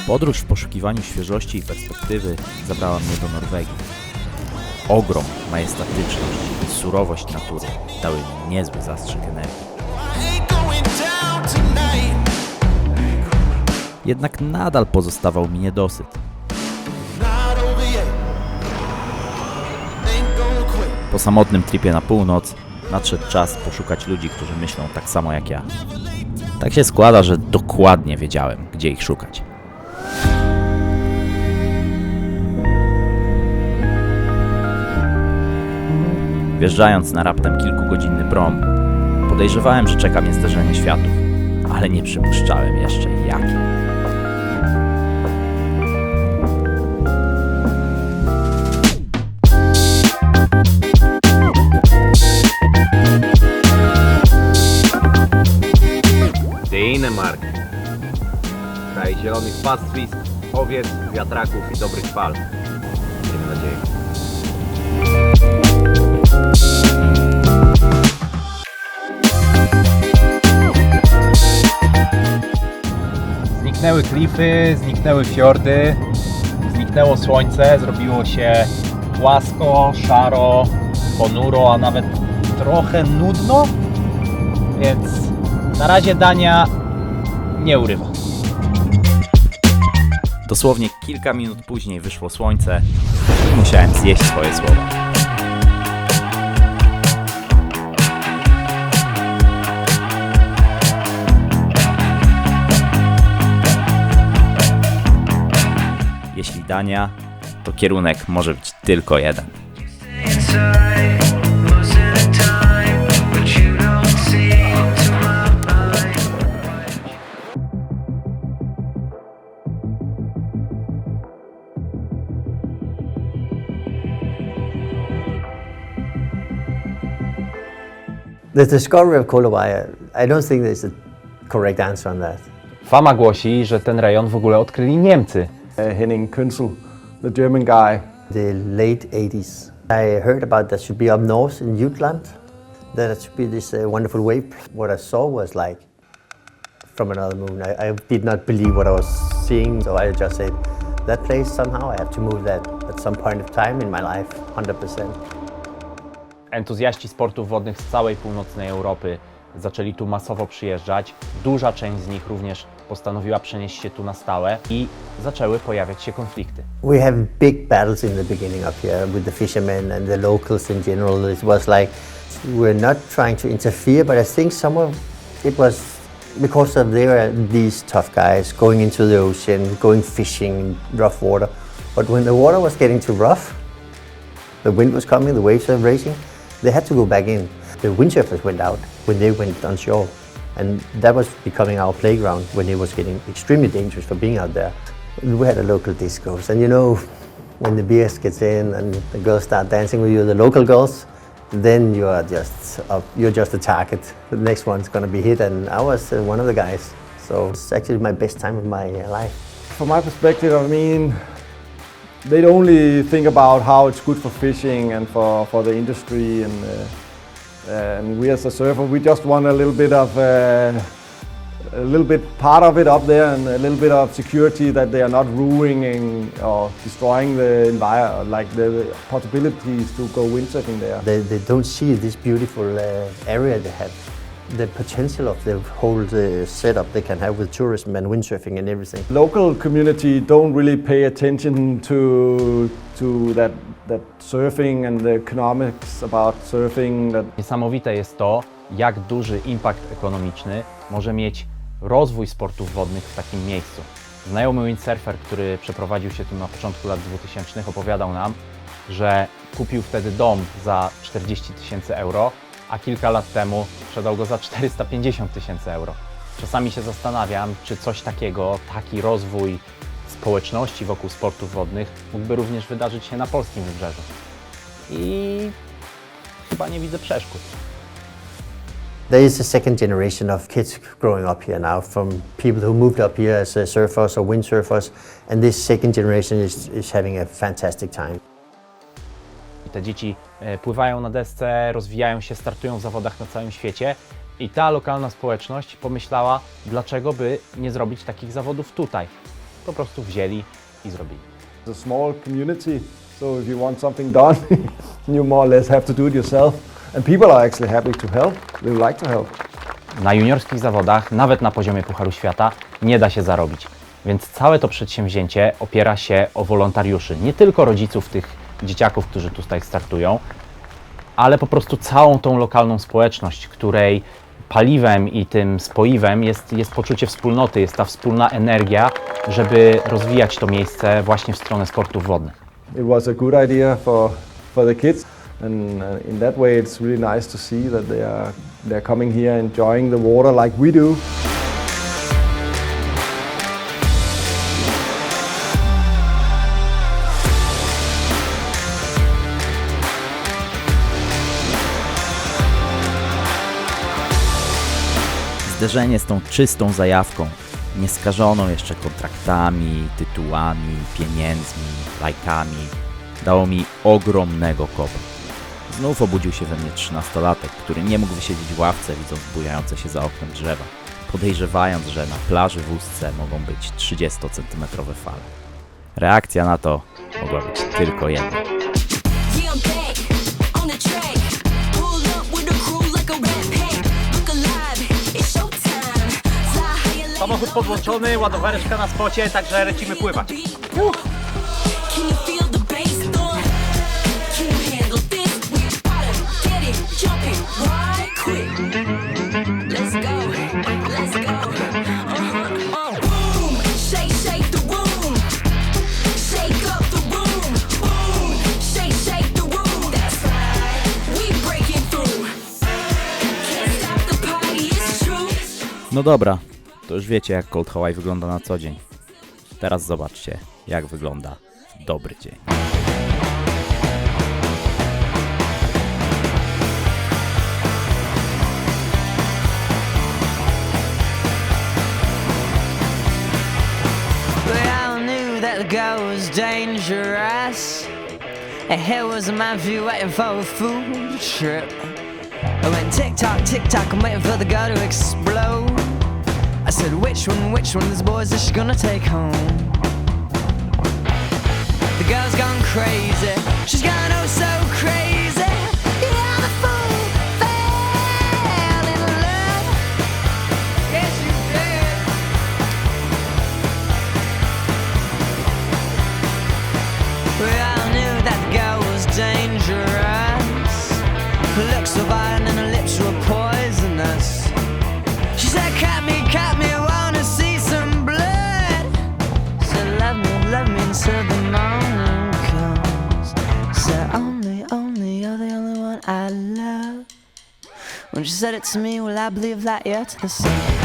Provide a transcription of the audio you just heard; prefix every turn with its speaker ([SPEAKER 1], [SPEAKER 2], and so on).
[SPEAKER 1] Podróż w poszukiwaniu świeżości i perspektywy zabrała mnie do Norwegii. Ogrom, majestatyczność i surowość natury dały mi niezły zastrzyk energii. Jednak nadal pozostawał mi niedosyt. Po samotnym tripie na północ nadszedł czas poszukać ludzi, którzy myślą tak samo jak ja. Tak się składa, że dokładnie wiedziałem, gdzie ich szukać. Wjeżdżając na raptem kilkugodzinny prom, podejrzewałem, że czeka mnie zderzenie światów, ale nie przypuszczałem jeszcze jakie.
[SPEAKER 2] Dänemark. Kraj zielonych pastwisk, owiec, wiatraków i dobrych fal. Miejmy nadzieję.
[SPEAKER 3] Zniknęły klify, zniknęły fiordy, zniknęło słońce, zrobiło się płasko, szaro, ponuro, a nawet trochę nudno, więc na razie Dania nie urywa.
[SPEAKER 1] Dosłownie kilka minut później wyszło słońce i musiałem zjeść swoje słowa. Jeśli Dania, to kierunek może być tylko jeden.
[SPEAKER 4] The discovery of Kolowaya, I don't think there's a correct answer on that.
[SPEAKER 3] Fama głosi, że ten rejon w ogóle odkryli Niemcy.
[SPEAKER 5] Henning Künzel, the German guy.
[SPEAKER 4] The late 80s. I heard about that should be up north in Jutland. That should be this wonderful wave. What I saw was like from another moon. I did not believe what I was seeing, so I just said, that place somehow I have to move that at some point of time in my life, 100%.
[SPEAKER 3] Entuzjaści sportów wodnych z całej północnej Europy zaczęli tu masowo przyjeżdżać. Duża część z nich również postanowiła przenieść się tu na stałe i zaczęły pojawiać się konflikty.
[SPEAKER 4] We have big battles in the beginning up here with the fishermen and the locals in general. It was like we're not trying to interfere, but I think some of it was because of they were these tough guys going into the ocean, going fishing in rough water. But when the water was getting too rough, the wind was coming, the waves were racing, they had to go back in. The windsurfers went out when they went on shore. And that was becoming our playground when it was getting extremely dangerous for being out there. We had a local discos, and you know, when the beers gets in and the girls start dancing with you, the local girls, then you're just a target. The next one's gonna be hit, and I was one of the guys. So it's actually my best time of my life.
[SPEAKER 5] From my perspective, I mean, they'd only think about how it's good for fishing and for the industry, and we as a surfer, we just want a little bit part of it up there, and a little bit of security that they are not ruining or destroying the environment, like the possibilities to go windsurfing there.
[SPEAKER 4] They don't see this beautiful area they have. The potential of the whole setup they can have with tourism and windsurfing and everything.
[SPEAKER 5] Local community don't really pay attention to that surfing and the economics about surfing.
[SPEAKER 3] Niesamowite jest to, jak duży impact ekonomiczny może mieć rozwój sportów wodnych w takim miejscu. Znajomy windsurfer, który przeprowadził się tu na początku lat 2000, opowiadał nam, że kupił wtedy dom za 40 000 euro, a kilka lat temu sprzedał go za 450 000 euro. Czasami się zastanawiam, czy coś takiego, taki rozwój społeczności wokół sportów wodnych mógłby również wydarzyć się na polskim wybrzeżu. I chyba nie widzę przeszkód.
[SPEAKER 4] There is a second generation of kids growing up here now, from people who moved up here as surfers or windsurfers, and this second generation is having a fantastic time.
[SPEAKER 3] Te dzieci pływają na desce, rozwijają się, startują w zawodach na całym świecie i ta lokalna społeczność pomyślała, dlaczego by nie zrobić takich zawodów tutaj. po prostu wzięli i zrobili.
[SPEAKER 5] It's a small community, so if you want something done, you more or less have to do it yourself. And people are actually happy to help. They would like to help.
[SPEAKER 3] Na juniorskich zawodach, nawet na poziomie Pucharu Świata, nie da się zarobić. Więc całe to przedsięwzięcie opiera się o wolontariuszy. Nie tylko rodziców tych dzieciaków, którzy tutaj startują, ale po prostu całą tą lokalną społeczność, której paliwem i tym spoiwem jest poczucie wspólnoty, jest ta wspólna energia, żeby rozwijać to miejsce właśnie w stronę sportów wodnych.
[SPEAKER 5] It was a good idea for the kids, and in that way it's really nice to see that they're coming here enjoying the water like we do.
[SPEAKER 1] Zderzenie z tą czystą zajawką, nieskażoną jeszcze kontraktami, tytułami, pieniędzmi, lajkami, dało mi ogromnego kopa. Znów obudził się we mnie 13-latek, który nie mógł wysiedzieć w ławce, widząc bujające się za oknem drzewa, podejrzewając, że na plaży w Ustce mogą być 30-centymetrowe fale. Reakcja na to mogła być tylko jedna.
[SPEAKER 3] Samochód podłączony, ładowareczka na spocie, także lecimy pływać.
[SPEAKER 1] No dobra, to już wiecie, jak Cold Hawaii wygląda na co dzień. Teraz zobaczcie, jak wygląda w dobry dzień.
[SPEAKER 6] We all knew that the go was dangerous. And here was my view waiting for a food trip. I went tick tock, I'm waiting for the go to explode. I said, which one of these boys is she gonna take home? The girl's gone crazy, she's gone oh so crazy. Yeah, the fool fell in love. Yes, you did. We all knew that the girl was dangerous. Her looks were vile and her lips were poisonous. She said, cut me, I wanna see some blood. Said, love me until the morning comes. Said, only, you're the only one I love. When she said it to me, well, I believe that, yeah, to the sun.